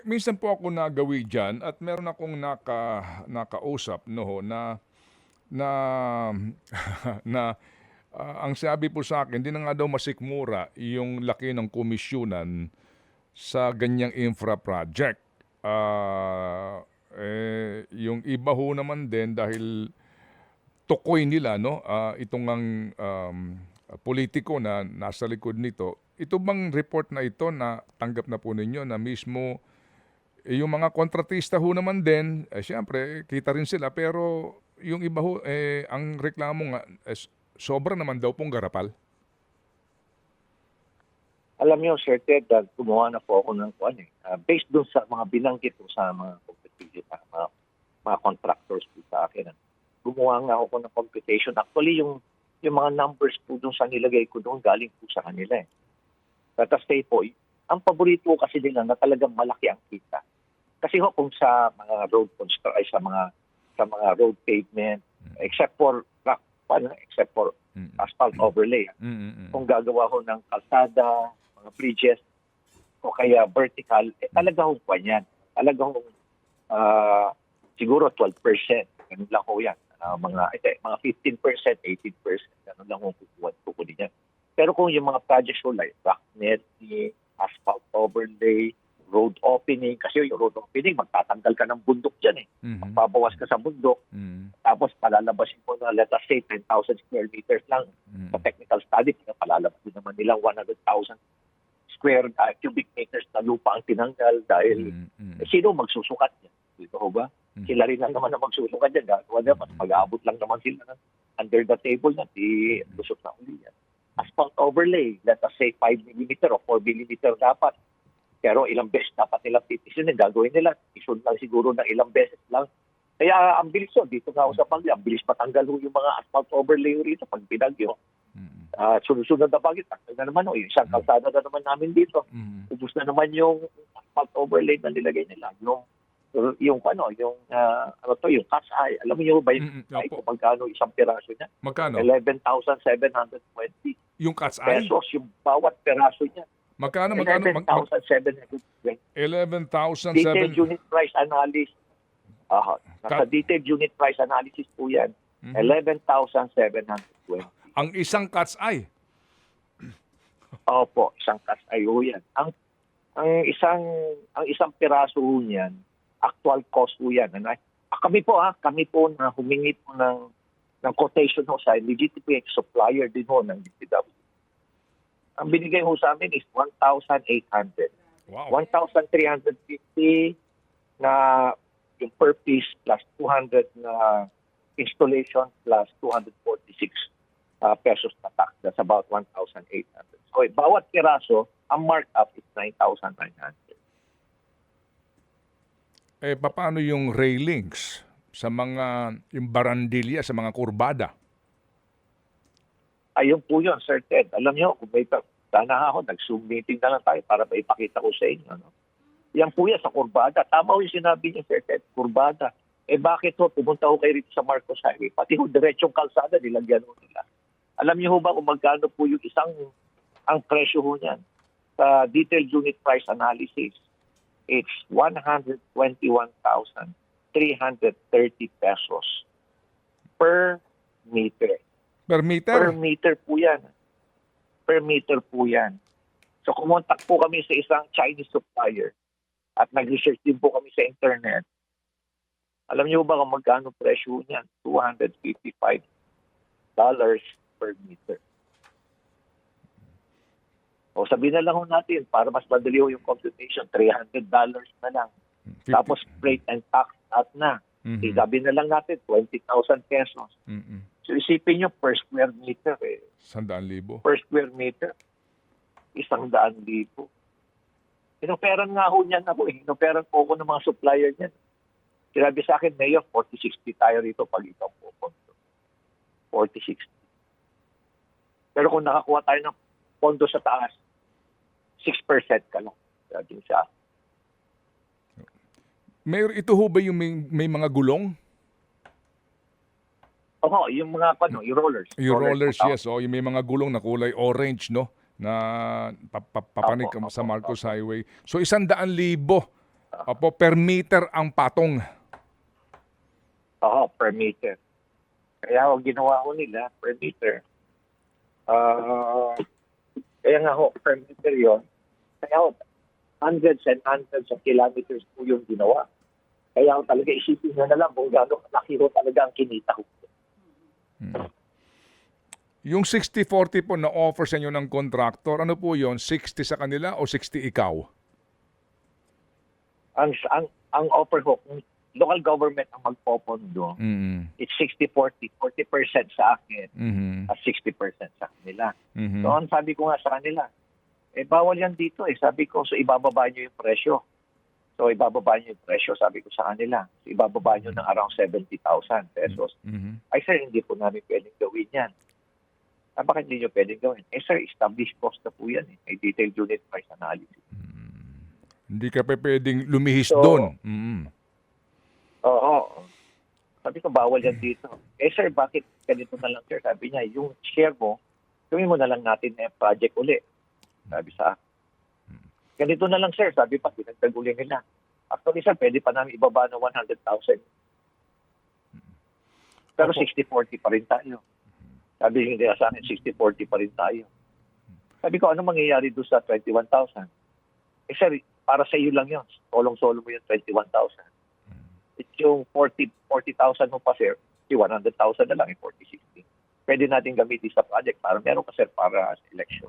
minsan po ako nagawi diyan at meron akong nakausap 'no na na na, ang sabi po sa akin, 'di na nga daw masikmura yung laki ng komisyonan sa ganyang infra project. Yung iba ho naman din dahil tukoy nila 'no, itong ngang, pulitiko na nasa likod nito. Ito bang report na ito na tanggap na po ninyo na mismo, yung mga kontratista ho naman din, siyempre kita rin sila pero yung iba ho, ang reklamo nga, sobra naman daw pong garapal? Alam niyo, Sir Ted, gumawa na po ako ng based doon sa mga binanggit ko sa mga competition, mga contractors po sa akin. Gumawa nga ako ng computation. Actually, yung mga numbers po doon sa nilagay ko doon, galing po sa kanila. Let us say po, ang paborito kasi nila na talagang malaki ang kita. Kasi ho, kung sa mga road construction, ay sa mga road pavement, except for asphalt overlay. Kung gagawa ho ng kalsada, mga bridges, o kaya vertical, talaga ho pa yan. Talaga ho, siguro 12%. Ganun lang ho yan. Mga 15%, 18%. Ganun lang ho kukunin yan. Pero kung yung mga projects ho like rock netting, asphalt overlay, road opening, kasi yung road opening, magtatanggal ka ng bundok dyan Magbabawas ka sa bundok, tapos palalabasin mo na, let us say, 10,000 square meters lang. Sa technical study, palalabas din naman nilang 100,000 square cubic meters na lupa ang tinanggal dahil sino magsusukat yan? Dito ho ba? Sila rin lang naman na magsusukat yan. Gagawa naman, mag-aabot lang naman sila under the table na, di lusot na uli yan. Asphalt overlay, let us say 5 mm o 4 mm dapat. Pero ilang beses dapat nilang petition gagawin nila. Isun lang siguro ng ilang beses lang. Kaya ang bilis dito nga sa Pangli, ang bilis matanggal yung mga asphalt overlay rito pag binagyo. Sunod-sunod na bagay, tanggal na naman yung isang kalsada na naman namin dito. Ubus na naman yung asphalt overlay na nilagay nila. Yung cat's eye. Alam niyo ba yung kung magkano isang piraso niya? Magkano? 11,720 Yung cat's eye? pesos yung bawat piraso niya. Magkano? 11,720. 11,007. Detailed unit price analysis. Nasa detailed unit price analysis po yan. 11,720. Ang isang cat's eye? Opo, isang cat's eye ho yan. Ang isang piraso ho niyan, actual cost ho yan. Kami po na humingi po ng quotation ho sa legitimate supplier din ho ng DPW. Ang binigay ho sa amin is 1,800. Wow. 1,350 na yung per piece plus 200 na installation plus 246 pesos na tax. That's about 1,800. So bawat piraso, ang markup is 9,900. Paano yung railings sa yung barandilya, sa mga kurbada? Ayun po yun, Sir Ted. Alam niyo, kung may sana ako, nag-Zoom meeting na lang tayo para maipakita ko sa inyo. Yan po yan sa kurbada. Tama yung sinabi niyo, Sir Ted, kurbada. Bakit ho, pumunta ko kayo rito sa Marcos Highway? Pati ho, diretsong kalsada, nilagyan ho nila. Alam niyo ho ba kung magkano po yung ang presyo ho niyan? Sa detailed unit price analysis, it's 121,330 pesos per meter. Per meter? Per meter po yan. Per meter po yan. So kumontak po kami sa isang Chinese supplier at nag-research din po kami sa internet. Alam niyo ba kung magkano presyo niyan? $255 per meter. O sabihin na lang natin, para mas madali yung computation, $300 na lang. 50. Tapos freight and tax at na. Sabihin na lang natin, 20,000 pesos. So isipin nyo, per square meter 100,000. Per square meter, 100,000. Inoperan nga ho niyan ako Inoperan po ako ng mga supplier niyan. Sinabi sa akin, Mayor, 40-60 tayo rito pag ikaw po. 40-60. Pero kung nakakuha tayo ng pondo sa taas, 6% ka lang. Sabi sa akin. Mayor, ito ho ba yung may mga gulong? Oo, yung mga yung rollers. Yung rollers, yes. Yung may mga gulong na kulay orange, no? Na papanik sa Marcos Highway. So 100,000 Opo, per meter ang patong. Oo, per meter. Kaya ho, ginawa ko nila per meter. Ah, kaya nga ho, per meter yon. Kaya ho, hundreds and hundreds of kilometers po yung ginawa. Kaya ho, talaga isipin nyo na lang kung gano'ng kalaki ho talaga ang kinita ho. Yung 60-40 po na offer sa inyo ng contractor, ano po yon? 60 sa kanila o 60 ikaw? Ang offer ho, kung local government ang magpopondo, Mm. it's 60-40, 40% sa akin Mhm. at 60% sa kanila. Mhm. So, ang sabi ko nga sa kanila, bawal yan dito eh. Sabi ko, so ibababa nyo yung presyo. So, ibababa nyo yung presyo, sabi ko sa kanila. So, ibababa nyo ng around 70,000 pesos. Mhm. Ay, sir, hindi po namin pwedeng gawin yan. Bakit hindi nyo pwedeng gawin? Sir, established cost na po yan eh. May detailed unit price analysis. Hindi ka pa pwedeng lumihis So, doon. Mm. Oo. Sabi ko, bawal yan dito. Sir, bakit ganito na lang, sir? Sabi niya, yung share mo, gawin mo na lang natin na project uli. Sabi sa akin. Ganito na lang, sir. Sabi pa, pinagdag uli nila. Actually, sir, pwede pa namin ibaba ng 100,000. Pero Opo. 60-40 pa rin tayo. Sabi hindi sa akin, 60-40 pa rin tayo. Sabi ko, ano mangyayari doon sa 21,000? Sir, para sa iyo lang yun. Solong-solo mo yung 21,000. It's yung 40,000 mo pa, sir. Yung 100,000 na lang, yung 40-60. Pwede natin gamitin sa project para meron ka, sir, para sa election.